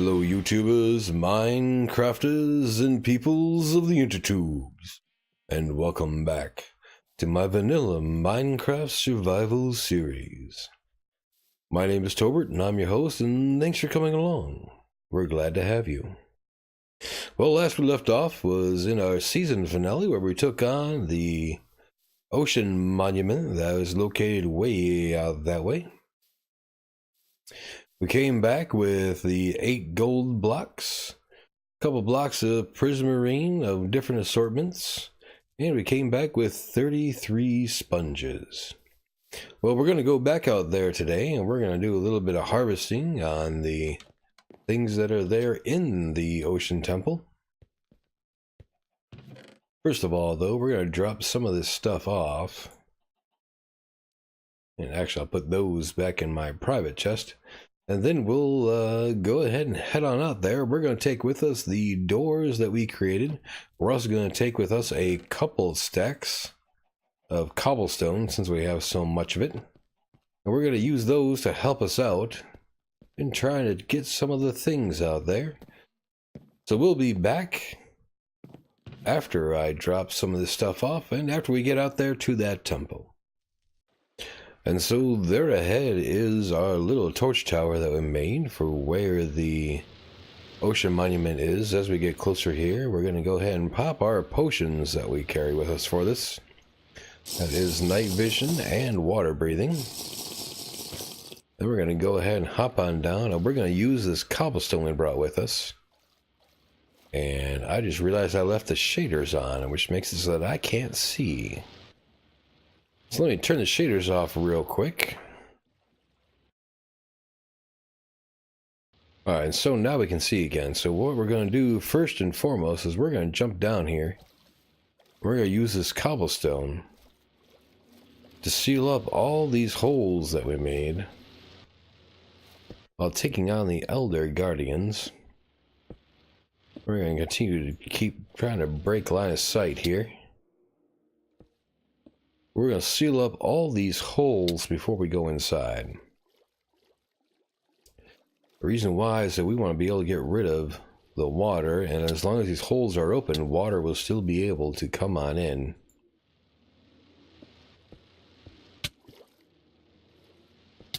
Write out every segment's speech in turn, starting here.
Hello YouTubers, Minecrafters, and peoples of the intertubes, and welcome back to my vanilla Minecraft survival series. My name is Tolbert and I'm your host, and thanks for coming along. We're glad to have you. Well, last we left off was in our season finale where we took on the ocean monument that was located way out that way. We came back with the 8 gold blocks, a couple blocks of Prismarine of different assortments, and we came back with 33 sponges. Well, we're going to go back out there today, and we're going to do a little bit of harvesting on the things that are there in the ocean temple. First of all, though, we're going to drop some of this stuff off. And actually, I'll put those back in my private chest. And then we'll go ahead and head on out there. We're going to take with us the doors that we created. We're also going to take with us a couple stacks of cobblestone since we have so much of it. And we're going to use those to help us out in trying to get some of the things out there. So we'll be back after I drop some of this stuff off and after we get out there to that temple. And so there ahead is our little torch tower that we made for where the ocean monument is. As we get closer here, we're going to go ahead and pop our potions that we carry with us for this. That is night vision and water breathing. Then we're going to go ahead and hop on down, and we're going to use this cobblestone we brought with us. And I just realized I left the shaders on, which makes it so that I can't see. So let me turn the shaders off real quick. Alright, so now we can see again. So what we're going to do first and foremost is we're going to jump down here. We're going to use this cobblestone to seal up all these holes that we made while taking on the Elder Guardians. We're going to continue to keep trying to break line of sight here. We're going to seal up all these holes before we go inside. The reason why is that we want to be able to get rid of the water, and as long as these holes are open, water will still be able to come on in.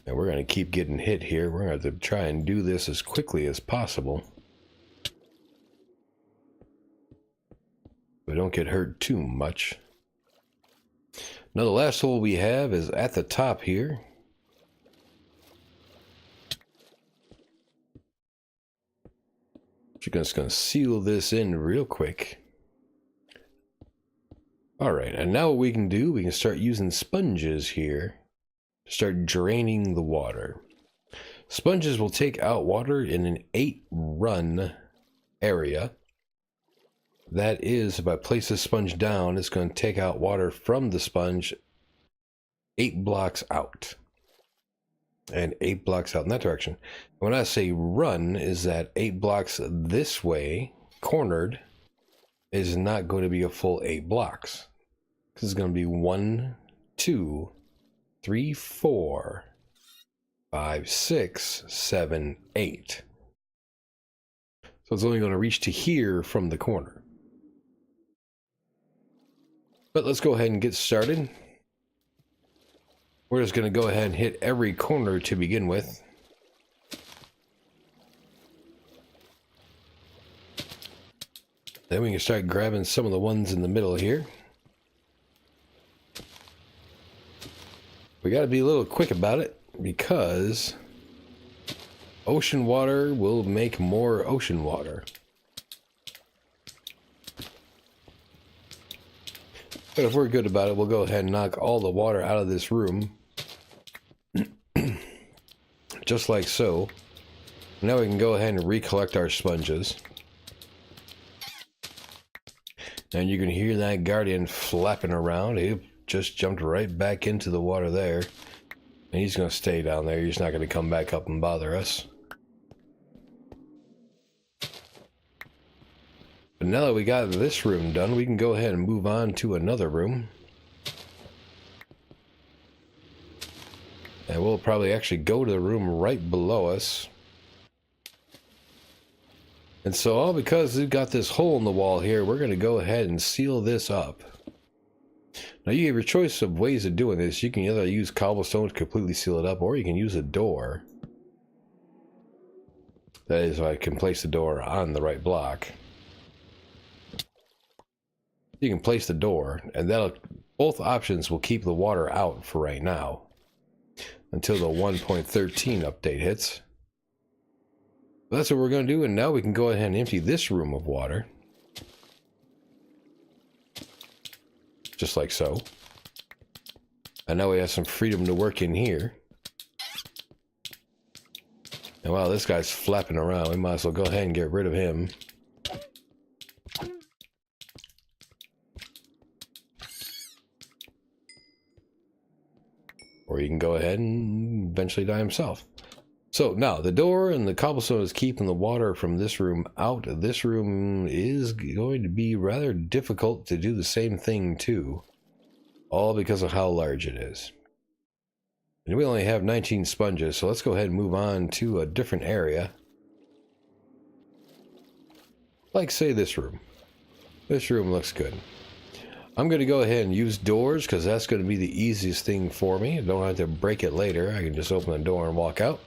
And we're going to keep getting hit here. We're going to have to try and do this as quickly as possible. We don't get hurt too much. Now the last hole we have is at the top here. Just going to seal this in real quick. Alright, and now what we can do, we can start using sponges here to start draining the water. Sponges will take out water in an 8-run area. That is, if I place the sponge down, it's going to take out water from the sponge 8 blocks out. And 8 blocks out in that direction. When I say run, is that 8 blocks this way, cornered, is not going to be a full 8 blocks. Because it's going to be 1, 2, 3, 4, 5, 6, 7, 8. So it's only going to reach to here from the corner. But let's go ahead and get started. We're just going to go ahead and hit every corner to begin with. Then we can start grabbing some of the ones in the middle here. We got to be a little quick about it because ocean water will make more ocean water. But if we're good about it, we'll go ahead and knock all the water out of this room. Just like so. Now we can go ahead and recollect our sponges. And you can hear that guardian flapping around. He just jumped right back into the water there. And he's going to stay down there. He's not going to come back up and bother us. But now that we got this room done, we can go ahead and move on to another room. And we'll probably actually go to the room right below us. And so all because we've got this hole in the wall here, we're going to go ahead and seal this up. Now you have your choice of ways of doing this. You can either use cobblestone to completely seal it up, or you can use a door. That is, I can place the door on the right block. You can place the door, and both options will keep the water out for right now, until the 1.13 update hits. But that's what we're going to do, and now we can go ahead and empty this room of water. Just like so. And now we have some freedom to work in here. And while this guy's flapping around, we might as well go ahead and get rid of him. Or you can go ahead and eventually die himself. So now the door and the cobblestone is keeping the water from this room out. This room is going to be rather difficult to do the same thing too. All because of how large it is. And we only have 19 sponges, so let's go ahead and move on to a different area. Like say this room. This room looks good. I'm going to go ahead and use doors because that's going to be the easiest thing for me. I don't have to break it later. I can just open the door and walk out.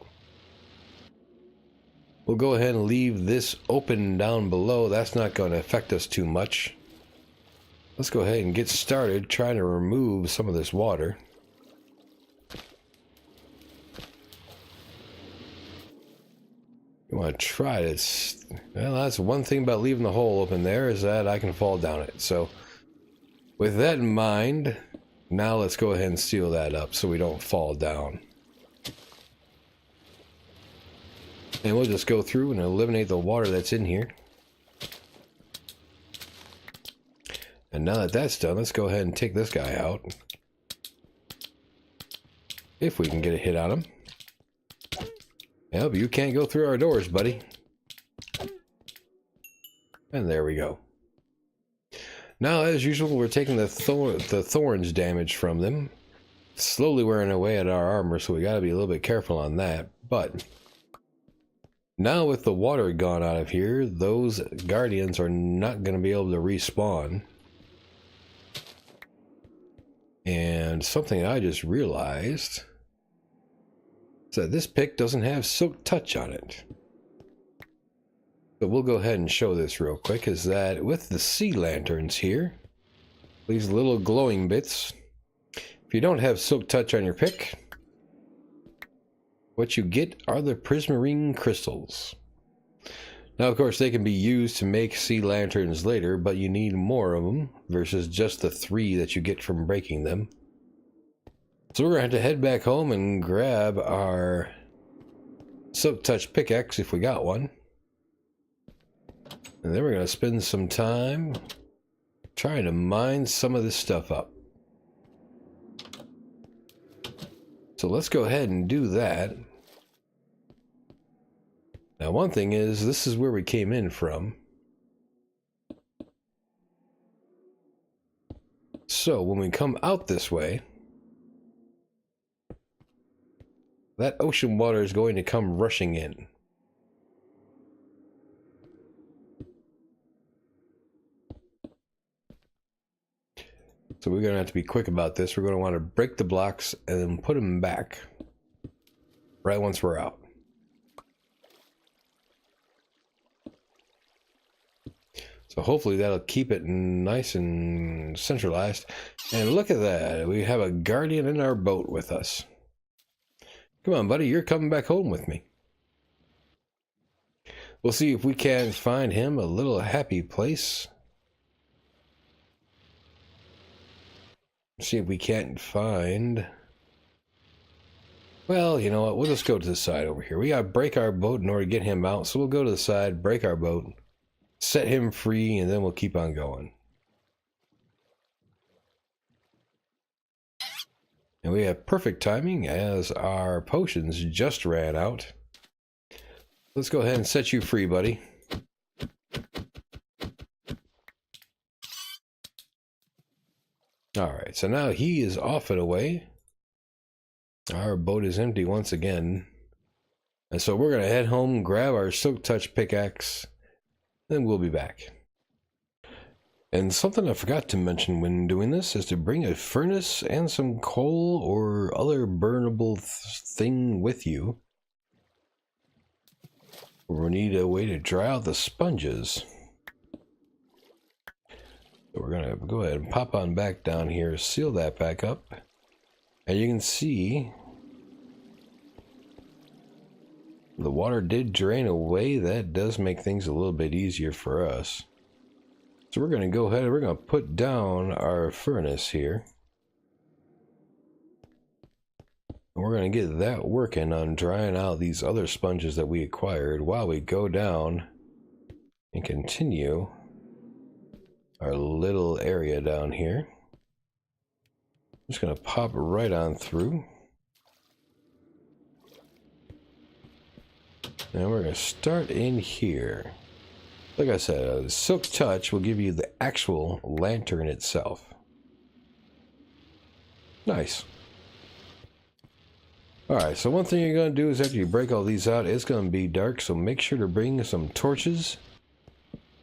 We'll go ahead and leave this open down below. That's not going to affect us too much. Let's go ahead and get started trying to remove some of this water. You want to try this? Well, that's one thing about leaving the hole open there, is that I can fall down it. So with that in mind, now let's go ahead and seal that up so we don't fall down. And we'll just go through and eliminate the water that's in here. And now that that's done, let's go ahead and take this guy out. If we can get a hit on him. Yep, you can't go through our doors, buddy. And there we go. Now, as usual, we're taking the thorns damage from them. Slowly wearing away at our armor, so we gotta be a little bit careful on that. But now with the water gone out of here, those guardians are not gonna be able to respawn. And something I just realized is that this pick doesn't have silk touch on it. But we'll go ahead and show this real quick, is that with the sea lanterns here, these little glowing bits, if you don't have silk touch on your pick, what you get are the Prismarine crystals. Now, of course, they can be used to make sea lanterns later, but you need more of them versus just the 3 that you get from breaking them. So we're going to have to head back home and grab our silk touch pickaxe if we got one. And then we're going to spend some time trying to mine some of this stuff up. So let's go ahead and do that. Now, one thing is, this is where we came in from. So when we come out this way, that ocean water is going to come rushing in. So we're going to have to be quick about this. We're going to want to break the blocks and then put them back right once we're out. So hopefully that'll keep it nice and centralized. And look at that. We have a guardian in our boat with us. Come on, buddy. You're coming back home with me. We'll see if we can find him a little happy place. See if we can't find... Well, you know what? We'll just go to the side over here. We got to break our boat in order to get him out. So we'll go to the side, break our boat, set him free, and then we'll keep on going. And we have perfect timing as our potions just ran out. Let's go ahead and set you free, buddy. Alright, so now he is off and away. Our boat is empty once again. And so we're going to head home, grab our silk touch pickaxe, then we'll be back. And something I forgot to mention when doing this is to bring a furnace and some coal or other burnable thing with you. We'll need a way to dry out the sponges. So we're going to go ahead and pop on back down here, seal that back up. And you can see the water did drain away. That does make things a little bit easier for us. So we're going to go ahead and we're going to put down our furnace here. And we're going to get that working on drying out these other sponges that we acquired while we go down and continue our little area down here. I'm just going to pop right on through. And we're going to start in here. Like I said, a Silk Touch will give you the actual lantern itself. Nice. Alright, so one thing you're going to do is after you break all these out, it's going to be dark, so make sure to bring some torches.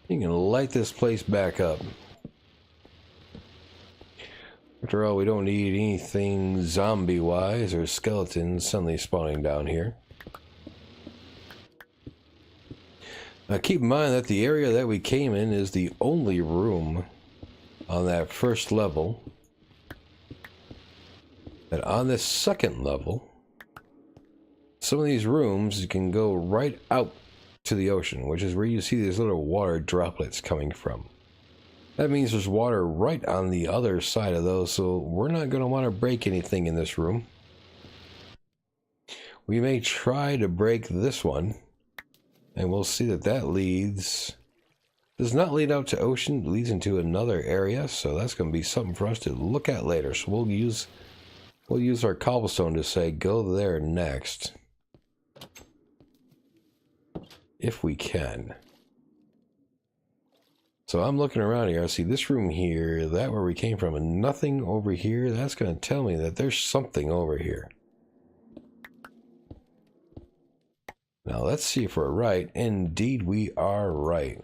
You can light this place back up. After all, we don't need anything zombie-wise or skeletons suddenly spawning down here. Now keep in mind that the area that we came in is the only room on that first level. And on this second level, some of these rooms you can go right out to the ocean, which is where you see these little water droplets coming from. That means there's water right on the other side of those, so we're not going to want to break anything in this room. We may try to break this one. And we'll see that that does not lead out to ocean, it leads into another area, so that's going to be something for us to look at later. So we'll use our cobblestone to say go there next, if we can. So I'm looking around here, I see this room here, that where we came from, and nothing over here. That's going to tell me that there's something over here. Now let's see if we're right. Indeed we are right.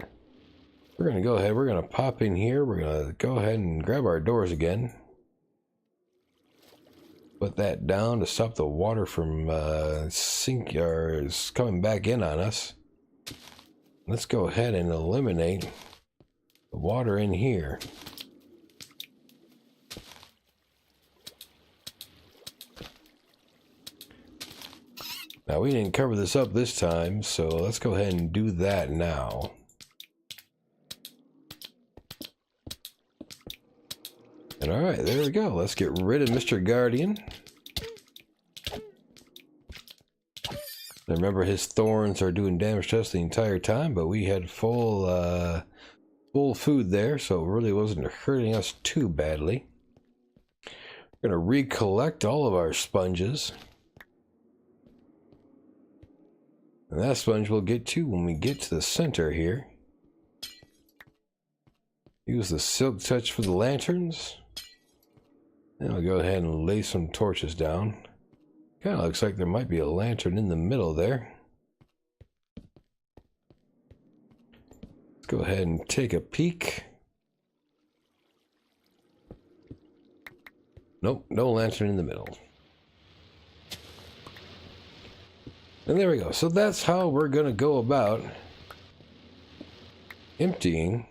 We're going to go ahead, we're going to pop in here, we're going to go ahead and grab our doors again. Put that down to stop the water from coming back in on us. Let's go ahead and eliminate the water in here. Now, we didn't cover this up this time, so let's go ahead and do that now. And alright, there we go. Let's get rid of Mr. Guardian. Remember, his thorns are doing damage to us the entire time, but we had full food there, so it really wasn't hurting us too badly. We're going to recollect all of our sponges. And that sponge we'll get to when we get to the center here. Use the Silk Touch for the lanterns. And I'll go ahead and lay some torches down. Kind of looks like there might be a lantern in the middle there. Let's go ahead and take a peek. Nope, no lantern in the middle. And there we go. So that's how we're going to go about emptying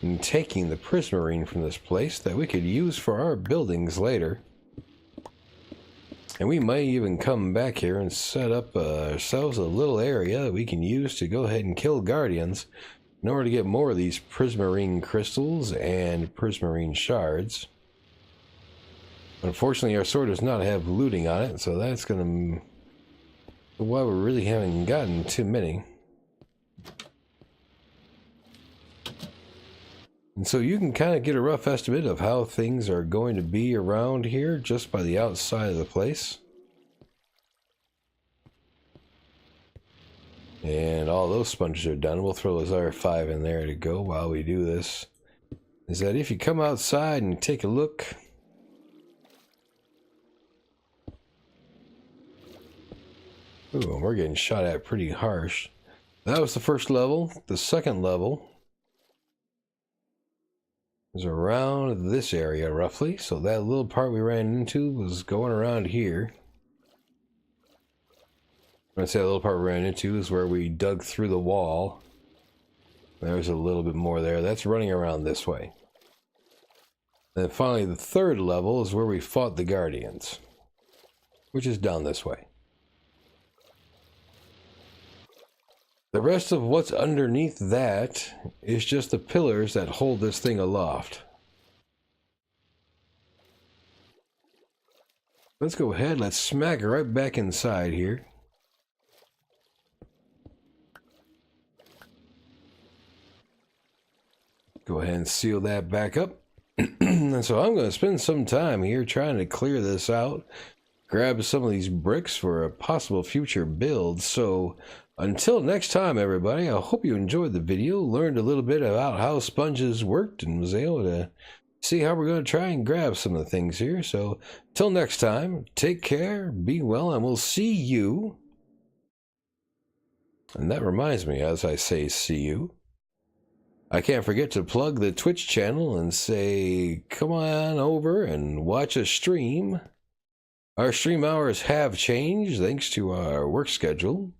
and taking the Prismarine from this place that we could use for our buildings later. And we might even come back here and set up ourselves a little area that we can use to go ahead and kill guardians in order to get more of these Prismarine crystals and Prismarine shards. Unfortunately, our sword does not have looting on it, so that's going to... why we really haven't gotten too many. And so you can kind of get a rough estimate of how things are going to be around here just by the outside of the place. And all those sponges are done. We'll throw those R5 in there to go while we do this. Is that if you come outside and take a look... Ooh, we're getting shot at pretty harsh. That was the first level. The second level is around this area, roughly. So that little part we ran into was going around here. When I say that little part we ran into is where we dug through the wall. There's a little bit more there. That's running around this way. And then finally, the third level is where we fought the Guardians, which is down this way. The rest of what's underneath that is just the pillars that hold this thing aloft. Let's go ahead, let's smack it right back inside here. Go ahead and seal that back up. And so I'm going to spend some time here trying to clear this out, grab some of these bricks for a possible future build. So until next time, everybody, I hope you enjoyed the video, learned a little bit about how sponges worked, and was able to see how we're going to try and grab some of the things here. So till next time, take care, be well, and we'll see you. And that reminds me, as I say see you, I can't forget to plug the Twitch channel and say, come on over and watch a stream. Our stream hours have changed thanks to our work schedule.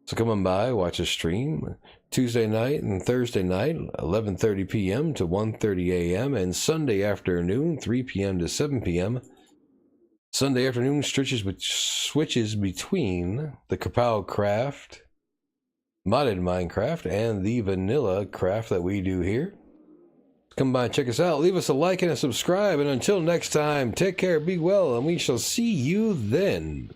So come on by, watch a stream. Tuesday night and Thursday night, 11:30 p.m. to 1:30 a.m. and Sunday afternoon, 3 p.m. to 7 p.m. Sunday afternoon switches between the Kapow Craft, modded Minecraft, and the vanilla craft that we do here. Come by and check us out. Leave us a like and a subscribe. And until next time, take care, be well, and we shall see you then.